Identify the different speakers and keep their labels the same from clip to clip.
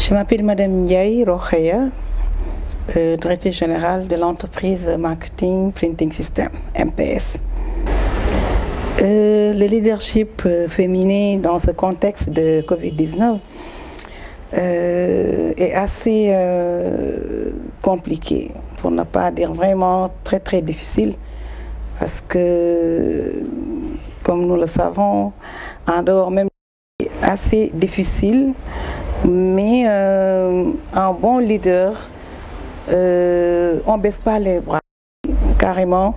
Speaker 1: Je m'appelle Madame Ndiaye Rokhaya, directrice générale de l'entreprise Marketing Printing System, MPS. Le leadership féminin dans ce contexte de Covid-19 est assez compliqué, pour ne pas dire vraiment très difficile, parce que, comme nous le savons, en dehors même, c'est assez difficile, mais un bon leader, on ne baisse pas les bras, carrément,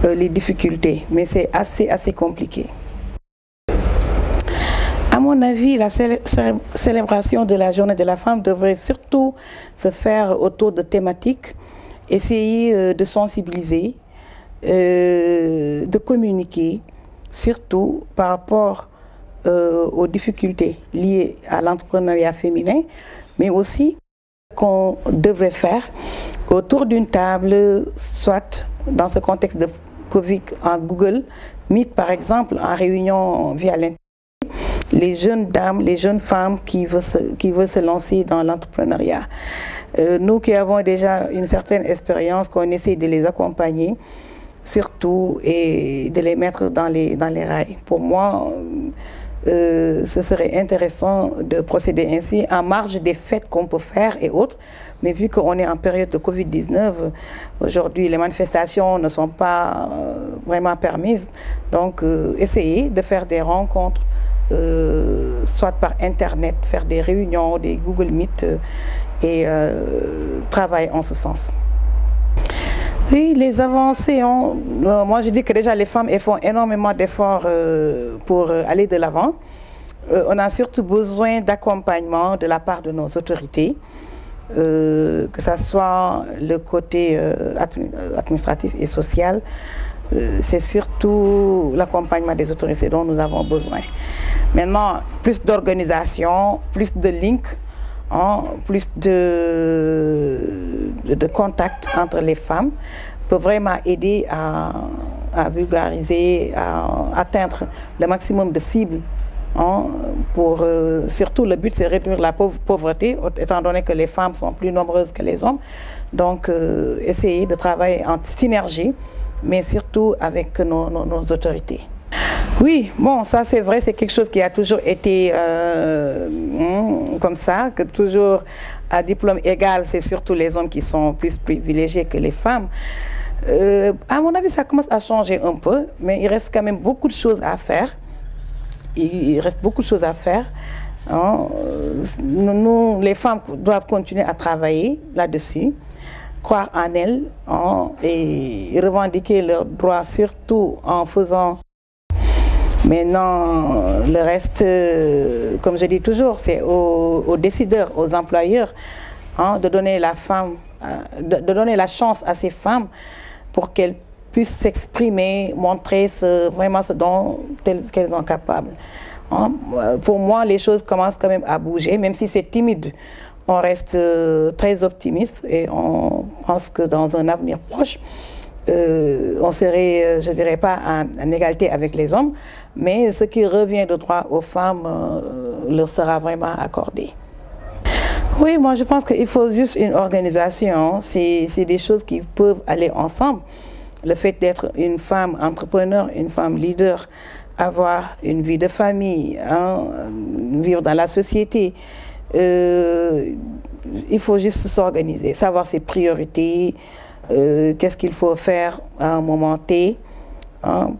Speaker 1: les difficultés, mais c'est assez compliqué. À mon avis, la célébration de la journée de la femme devrait surtout se faire autour de thématiques, essayer de sensibiliser, de communiquer, surtout par rapport aux difficultés liées à l'entrepreneuriat féminin, mais aussi qu'on devrait faire autour d'une table, soit dans ce contexte de Covid en Google Meet par exemple, en réunion via l'Internet, les jeunes dames, les jeunes femmes qui veulent se lancer dans l'entrepreneuriat. Nous qui avons déjà une certaine expérience, qu'on essaie de les accompagner, surtout, et de les mettre dans les rails. Pour moi, ce serait intéressant de procéder ainsi, en marge des fêtes qu'on peut faire et autres. Mais vu qu'on est en période de Covid-19, aujourd'hui les manifestations ne sont pas vraiment permises. Donc essayer de faire des rencontres, soit par Internet, faire des réunions, des Google Meet et travailler en ce sens. Oui, les avancées, moi je dis que déjà les femmes elles font énormément d'efforts pour aller de l'avant. On a surtout besoin d'accompagnement de la part de nos autorités, que ce soit le côté administratif et social. C'est surtout l'accompagnement des autorités dont nous avons besoin. Maintenant, plus d'organisation, plus de links, plus de contact entre les femmes peut vraiment aider à vulgariser, à atteindre le maximum de cibles. Pour, surtout le but c'est réduire la pauvreté, étant donné que les femmes sont plus nombreuses que les hommes. Donc essayer de travailler en synergie, mais surtout avec nos autorités. Oui, bon, ça c'est vrai, c'est quelque chose qui a toujours été comme ça, que toujours à diplôme égal, c'est surtout les hommes qui sont plus privilégiés que les femmes. À mon avis, ça commence à changer un peu, mais il reste quand même beaucoup de choses à faire. Il reste beaucoup de choses à faire. Nous, les femmes, doivent continuer à travailler là-dessus, croire en elles et revendiquer leurs droits, surtout en faisant. Maintenant, le reste, comme je dis toujours, c'est aux décideurs, aux employeurs, de donner de donner la chance à ces femmes pour qu'elles puissent s'exprimer, montrer vraiment ce dont elles sont capables. Pour moi, les choses commencent quand même à bouger, même si c'est timide. On reste très optimiste et on pense que dans un avenir proche, on serait, je ne dirais pas en égalité avec les hommes, mais ce qui revient de droit aux femmes leur sera vraiment accordé. Oui, moi je pense qu'il faut juste une organisation, c'est des choses qui peuvent aller ensemble. Le fait d'être une femme entrepreneur, une femme leader, avoir une vie de famille, vivre dans la société, il faut juste s'organiser, savoir ses priorités, qu'est-ce qu'il faut faire à un moment T.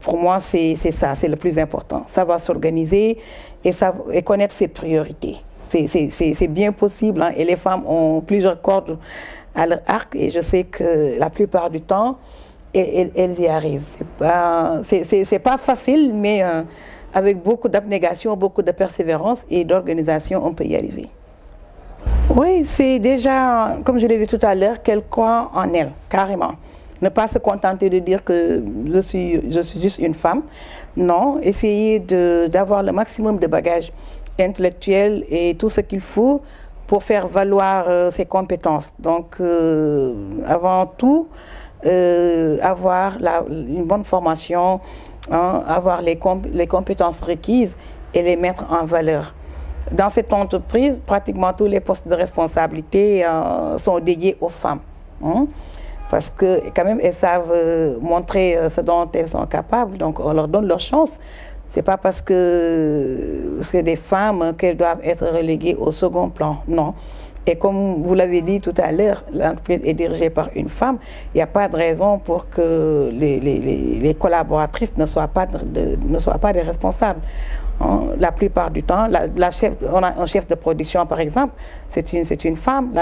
Speaker 1: Pour moi, c'est ça, c'est le plus important. Savoir s'organiser et connaître ses priorités. C'est bien possible, et les femmes ont plusieurs cordes à leur arc, et je sais que la plupart du temps, elles y arrivent. C'est pas facile, mais avec beaucoup d'abnégation, beaucoup de persévérance et d'organisation, on peut y arriver. Oui, c'est déjà, comme je l'ai dit tout à l'heure, qu'elle croit en elle, carrément. Ne pas se contenter de dire que je suis juste une femme. Non, essayer d'avoir le maximum de bagages intellectuels et tout ce qu'il faut pour faire valoir ses compétences. Donc, avant tout, avoir une bonne formation, avoir les compétences requises et les mettre en valeur. Dans cette entreprise, pratiquement tous les postes de responsabilité sont dédiés aux femmes. Hein? Parce que quand même, elles savent montrer ce dont elles sont capables, donc on leur donne leur chance. C'est pas parce que c'est des femmes qu'elles doivent être reléguées au second plan, non. Et comme vous l'avez dit tout à l'heure, l'entreprise est dirigée par une femme. Il n'y a pas de raison pour que les collaboratrices ne soient pas des responsables. Hein, la plupart du temps, on a un chef de production par exemple, c'est une femme.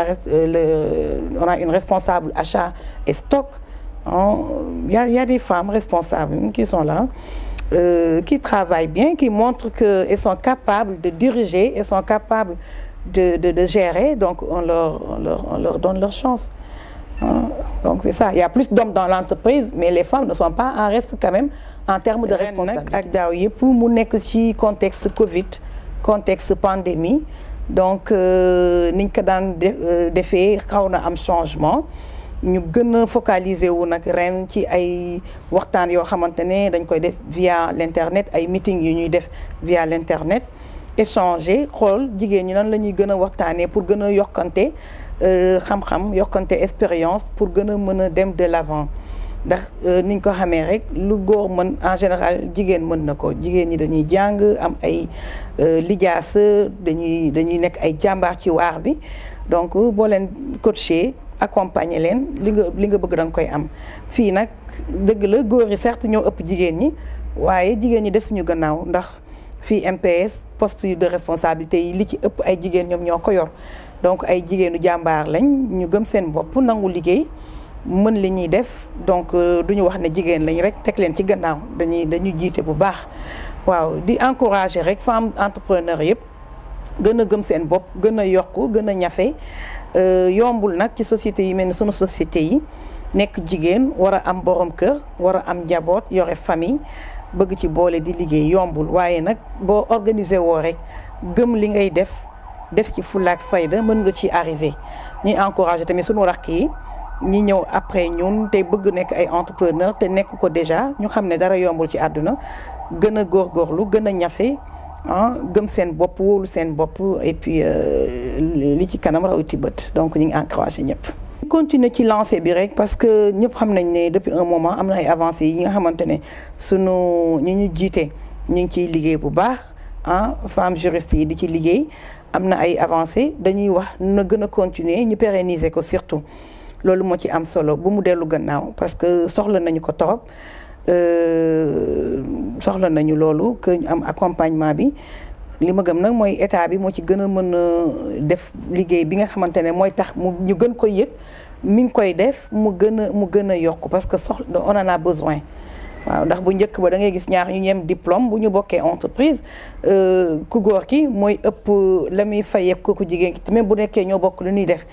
Speaker 1: On a une responsable achat et stock. Il y a des femmes responsables qui sont là. Qui travaillent bien, qui montrent qu'elles sont capables de diriger, elles sont capables de gérer, donc on leur donne leur chance. Donc c'est ça, il y a plus d'hommes dans l'entreprise, mais les femmes ne sont pas en reste quand même en termes de responsabilité. Pour mu nekk ci contexte Covid, contexte pandémie, donc niñ ko daan defee xaw na am changement. Ñu gën a focaliser wu nag ren ci ay waxtaan yoo xamante ne dañ koy def via l'internet, ay meeting yu ñuy def via l'internet, échanger xool jigéen ñi nan la ñuy gën a waxtaanee pour gën a yokkante xam-xam, yokkante expérience pour gën a mën a dem de l'avant. Ndax niñ ko xamee rek lu góor mën en général jigéen mën na ko, jigéen ñi dañuy jàng am ay lijaasa, dañuy nekk ay jàmbaar ci waar bi, donc boo leen coacher accompagner leen li nga bëgg danga koy am. Fii nag dëgg la góor yi certes ñoo ëpp jigéen ñi, waaye jigéen ñi desuñu gannaaw ndax fii MPS poste de responsabilité yi li ci ëpp ay jigéen ñoom ñoo ko yor. Donc ay jigéenu jàmbaar lañ, ñu gëm seen bopp nangu liggéey mën li ñuy def, donc duñu wax ne jigéen lañ rek teg leen ci gannaaw, dañuy jiite bu baax. Waaw di encourager rek femme entrepreneur yëpp gën a gëm seen bopp, gën a yokku, gën a ñafe. Yombul nag ci société yi mel ni sunu société yi nekk jigéen war a am borom kër, war a am njaboot, yore famille, bëgg ci boole di liggéey yombul. Waaye nag boo organiser woo rek gëm li ngay def ci fulla ak fayda mën nga ci arriver. Ñuy encourager tamit sunu rakk yi ñi ñëw après ñun te bëgg nekk ay entrepreneur te nekk ko déjà, ñu xam ne dara yombul ci àdduna, gën a góorgóorlu, gën a ñafe. Gëm seen bopp, wóolu seen bopp, et puis li ci kanam rawati bët, donc ñu ngi encouragé ñëpp. Continuer ci lancé bi rek parce que ñëpp xam nañ ne depuis un moment am na ay avancées yi nga xamante ne sunu ñi ñu jiite ñu ngi ciy liggéey bu baax. Femmes juristes yi di ci liggéey am na ay avancées, dañuy wax na gën a continuer ñu pérenniser ko surtout loolu moo ci am solo bu mu dellu gannaaw parce que soxla nañu ko torop. Soxla nañu loolu que ñu am accompagnement bi li ma gëm nag mooy état bi moo ci gën a mën a def liggéey bi nga xamante ne mooy tax ñu gën koy yëg mi ngi koy def mu gën a yokk parce que on en a besoin. Waaw ndax bu njëkk ba da ngay gis ñaar ñu ñem diplôme bu ñu bokkee entreprise ku góor ki mooy ëpp la muy fayee ku jigéen ki même bu nekkee ñoo bokk lu ñuy def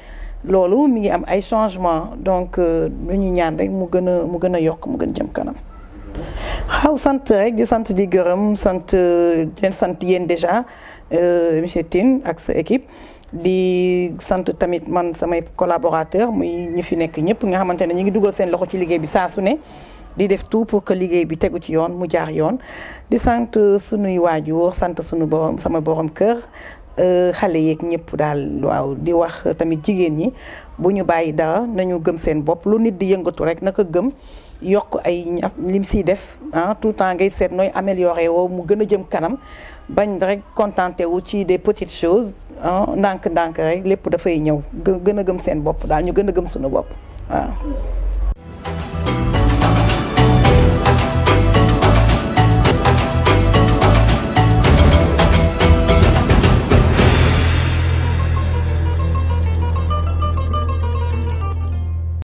Speaker 1: loolu mi ngi am ay changement, donc lu ñu ñaan rek mu gën a yokk mu gën jëm kanam. Waaw sant rek di sant di gërëm sant leen sant yéen déjà monsieur Tine ak sa équipe di sant tamit man samay collaborateur muy ñu fi nekk ñëpp nga xamante ne ñu ngi dugal seen loxo ci liggéey bi saa su ne di def tout pour que liggéey bi tegu ci yoon mu jaar yoon. Di sant sunuy waajur, sant sunu borom sama borom kër xale yeeg ñëpp daal. Waaw di wax tamit jigéen ñi bu ñu bàyyi dara nañu gëm seen bopp, lu nit di yëngatu rek naka gëm yokk ay lim siy def tout le temps ngay seet nooy améliorer woo mu gën a jëm kanam, bañ rek contenté wu ci des petites choses ndànk-ndànk rek lépp dafay ñëw gën a gëm seen bopp daal, ñu gën a gëm suñu bopp waaw.